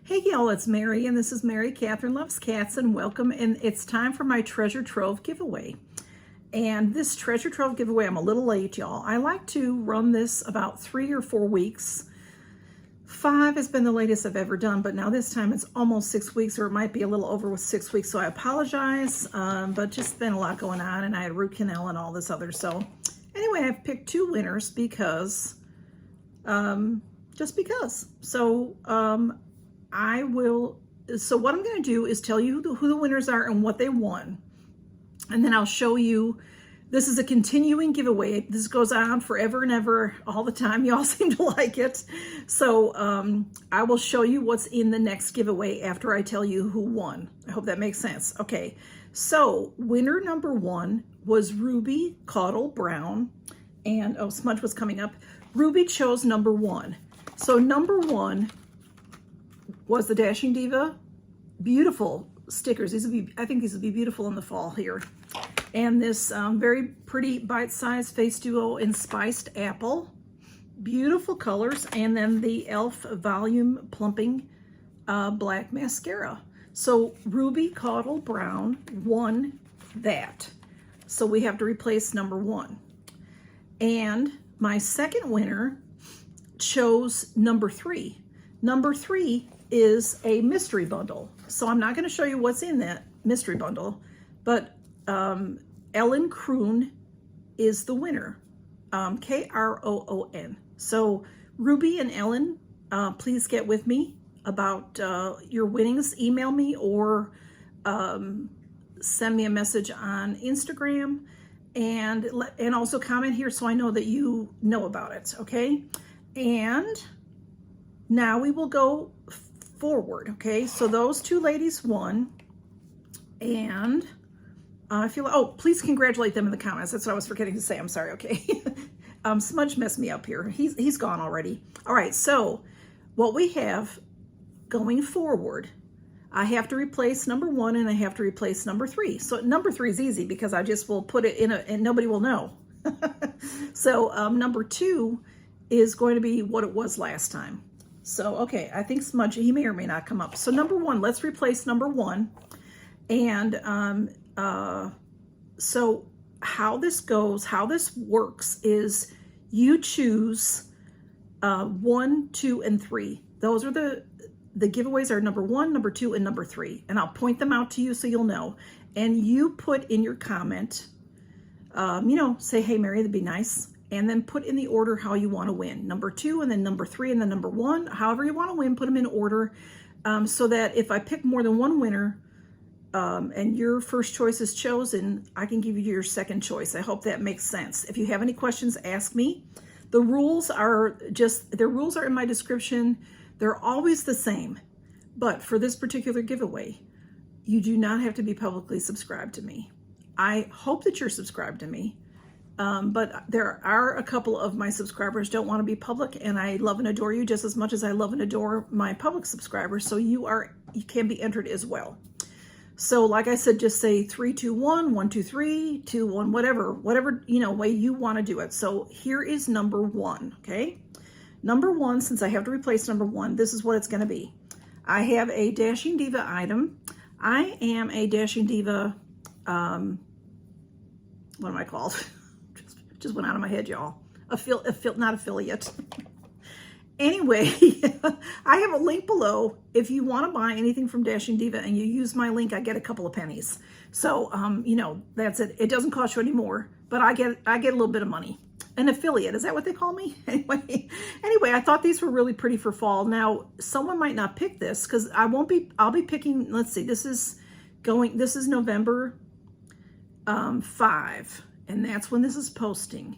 Hey y'all, it's Mary, and this is Mary Catherine Loves Cats, and welcome. And it's time for my Treasure Trove giveaway. And this Treasure Trove giveaway, I'm a little late, y'all. I like to run this about 3 or 4 weeks. 5 has been the latest I've ever done, but now this time it's almost 6 weeks, or it might be a little over with 6 weeks, so I apologize, but just been a lot going on, and I had root canal and all this other. So anyway, I've picked 2 winners because, just because. So, so what I'm going to do is tell you who the winners are and what they won. And then I'll show you, this is a continuing giveaway. This goes on forever and ever, all the time. Y'all seem to like it. So I will show you what's in the next giveaway after I tell you who won. I hope that makes sense. Okay, so winner number 1 was Ruby Caudle Brown. And, oh, smudge was coming up. Ruby chose number 1. So number 1 was the Dashing Diva beautiful stickers. These would be, I think these would be beautiful in the fall here. And this very pretty bite-sized face duo in Spiced Apple, beautiful colors, and then the e.l.f. volume plumping black mascara. So Ruby Caudle Brown won that. So we have to replace number 1. And my second winner chose number 3. Number 3 is a mystery bundle. So I'm not going to show you what's in that mystery bundle, but Ellen Kroon is the winner, K-R-O-O-N. So Ruby and Ellen, please get with me about your winnings. Email me or send me a message on Instagram, and also comment here so I know that you know about it, okay? And now we will go forward, okay? So those 2 ladies won, and I feel, oh, please congratulate them in the comments. That's what I was forgetting to say. I'm sorry, okay? Smudge messed me up here. He's gone already. All right, so what we have going forward, I have to replace number 1 and I have to replace number 3. So number 3 is easy because I just will put it in and nobody will know. So number 2 is going to be what it was last time. So, okay, I think Smudge, he may or may not come up. So number 1, let's replace number 1. And so how this goes, how this works is you choose 1, 2, and 3. Those are the giveaways are number 1, number 2, and number 3. And I'll point them out to you so you'll know. And you put in your comment, you know, say, hey, Mary, that'd be nice. And then put in the order how you want to win. Number 2, and then number 3, and then number 1. However you want to win, put them in order so that if I pick more than one winner and your first choice is chosen, I can give you your second choice. I hope that makes sense. If you have any questions, ask me. The rules are rules are in my description. They're always the same. But for this particular giveaway, you do not have to be publicly subscribed to me. I hope that you're subscribed to me. But there are a couple of my subscribers don't want to be public, and I love and adore you just as much as I love and adore my public subscribers. So you can be entered as well. So like I said, just say 3, 2, 1, 1, 2, 3, 2, 1, whatever, you know, way you want to do it. So here is number 1. Okay. Number 1, since I have to replace number 1, this is what it's going to be. I have a Dashing Diva item. I am a Dashing Diva, what am I called? Just went out of my head, y'all. Not affiliate. Anyway, I have a link below. If you want to buy anything from Dashing Diva and you use my link, I get a couple of pennies. So, you know, that's it. It doesn't cost you any more, but I get a little bit of money. An affiliate, is that what they call me? Anyway, I thought these were really pretty for fall. Now, someone might not pick this because I'll be picking, let's see, this is November 5. And that's when this is posting.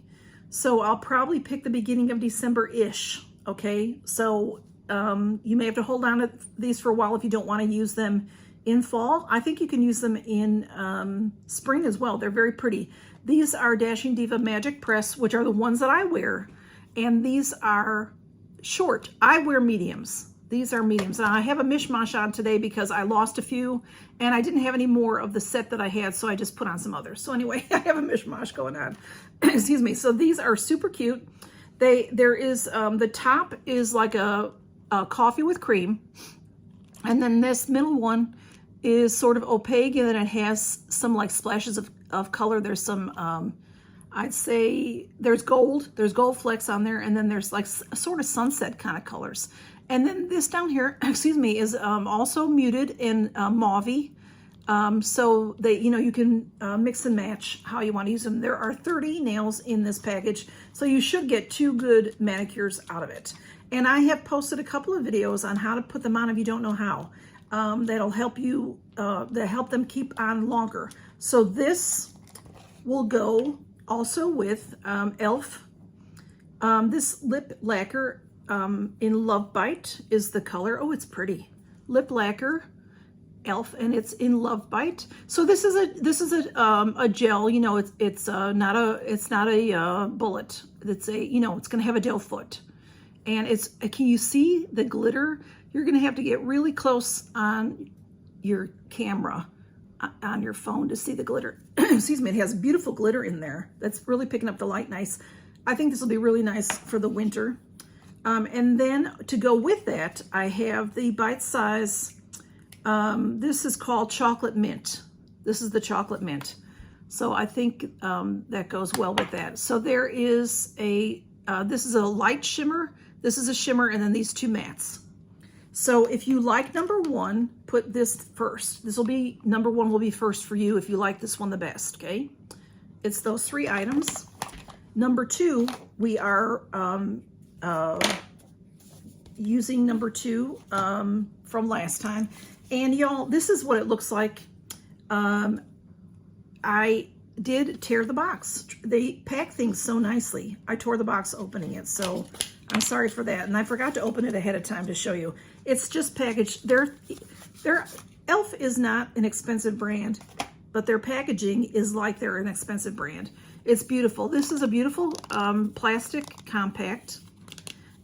So I'll probably pick the beginning of December-ish, okay? So you may have to hold on to these for a while if you don't want to use them in fall. I think you can use them in spring as well. They're very pretty. These are Dashing Diva Magic Press, which are the ones that I wear. And these are short. I wear mediums. These are mediums. Now, I have a mishmash on today because I lost a few and I didn't have any more of the set that I had, so I just put on some others. So anyway, I have a mishmash going on. Excuse me. So these are super cute. There is, the top is like a coffee with cream. And then this middle one is sort of opaque, and then it has some like splashes of color. There's some, I'd say there's gold flecks on there, and then there's like sort of sunset kind of colors. And then this down here, excuse me, is also muted in mauve-y. So that, you know, you can mix and match how you want to use them. There are 30 nails in this package, so you should get 2 good manicures out of it. And I have posted a couple of videos on how to put them on if you don't know how. That'll help you, that help them keep on longer. So this will go also with e.l.f. This lip lacquer in Love Bite is the color. Oh, it's pretty. Lip lacquer, e.l.f., and it's in Love Bite. So this is a gel. You know, it's not a bullet. It's a, you know, it's gonna have a doe foot, and it's, can you see the glitter? You're gonna have to get really close on your camera on your phone to see the glitter. Excuse me, it has beautiful glitter in there. That's really picking up the light nice. I think this will be really nice for the winter. And then to go with that, I have the bite size. This is called Chocolate Mint. This is the Chocolate Mint. So I think that goes well with that. So there is a, this is a light shimmer, this is a shimmer, and then these 2 mattes. So if you like number 1, put this first. This will be, number 1 will be first for you if you like this one the best, okay? It's those 3 items. Number 2, we are using number 2 from last time. And y'all, this is what it looks like. I did tear the box. They pack things so nicely. I tore the box opening it, so I'm sorry for that. And I forgot to open it ahead of time to show you. It's just packaged. Their e.l.f. is not an expensive brand, but their packaging is like they're an expensive brand. It's beautiful. This is a beautiful plastic compact,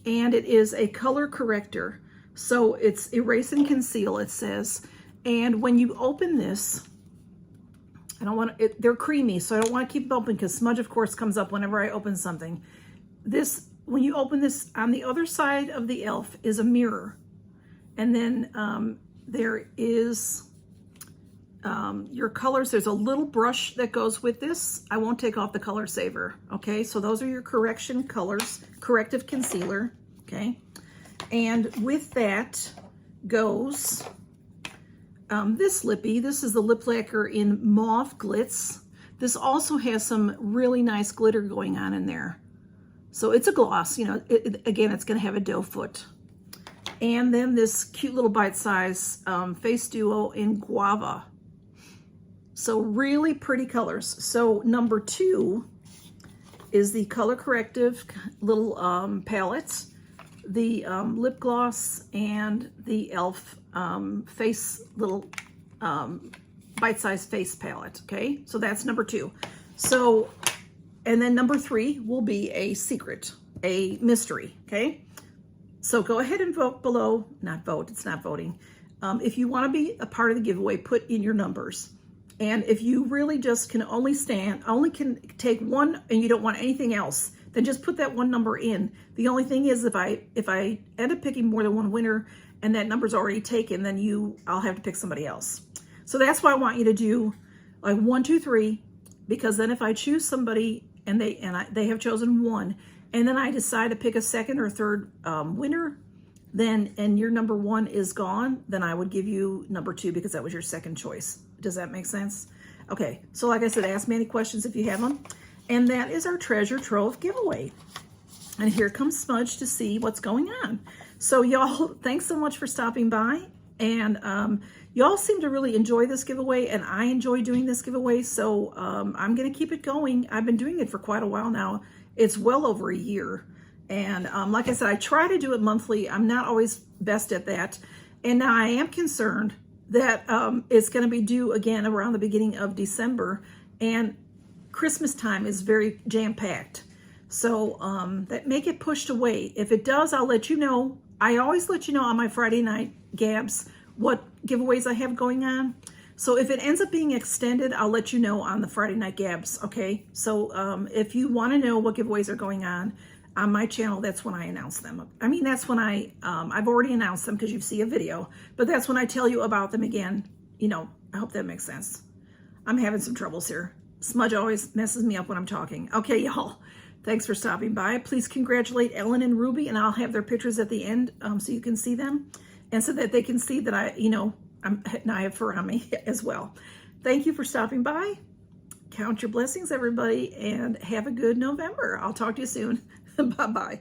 and it is a color corrector. So it's erase and conceal, it says. And when you open this, I don't want it, they're creamy, so I don't want to keep them open because smudge, of course, comes up whenever I open something. This, when you open this, on the other side of the e.l.f. is a mirror. And then there is your colors. There's a little brush that goes with this. I won't take off the color saver, okay? So those are your correction colors, corrective concealer, okay? And with that goes this lippy. This is the lip lacquer in Mauve Glitz. This also has some really nice glitter going on in there. So it's a gloss, you know, again, it's gonna have a doe foot. And then this cute little bite-size face duo in Guava. So really pretty colors. So number 2 is the color corrective little palette, the lip gloss, and the e.l.f. Face little bite-sized face palette, okay? So that's number 2. So, and then number 3 will be a secret, a mystery, okay? So go ahead and vote below, not vote, it's not voting. If you want to be a part of the giveaway, put in your numbers. And if you really just can only can take one and you don't want anything else, then just put that one number in. The only thing is if I end up picking more than one winner and that number's already taken, then I'll have to pick somebody else. So that's why I want you to do like 1, 2, 3, because then if I choose somebody and they have chosen 1, and then I decide to pick a second or third winner, then, and your number 1 is gone, then I would give you number 2 because that was your second choice. Does that make sense? Okay, so like I said, ask me any questions if you have them. And that is our Treasure Trove giveaway. And here comes Smudge to see what's going on. So y'all, thanks so much for stopping by. And y'all seem to really enjoy this giveaway, and I enjoy doing this giveaway. So I'm gonna keep it going. I've been doing it for quite a while now. It's well over a year. And like I said, I try to do it monthly. I'm not always best at that. And now I am concerned that it's going to be due again around the beginning of December. And Christmas time is very jam-packed. So that may get pushed away. If it does, I'll let you know. I always let you know on my Friday night gabs what giveaways I have going on. So if it ends up being extended, I'll let you know on the Friday night gabs, okay? So if you want to know what giveaways are going on, on my channel, that's when I announce them. I mean, that's when I've already announced them because you see a video, but that's when I tell you about them again. You know, I hope that makes sense. I'm having some troubles here. Smudge always messes me up when I'm talking. Okay, y'all. Thanks for stopping by. Please congratulate Ellen and Ruby, and I'll have their pictures at the end so you can see them, and so that they can see that I have fur on me as well. Thank you for stopping by. Count your blessings, everybody, and have a good November. I'll talk to you soon. Bye-bye.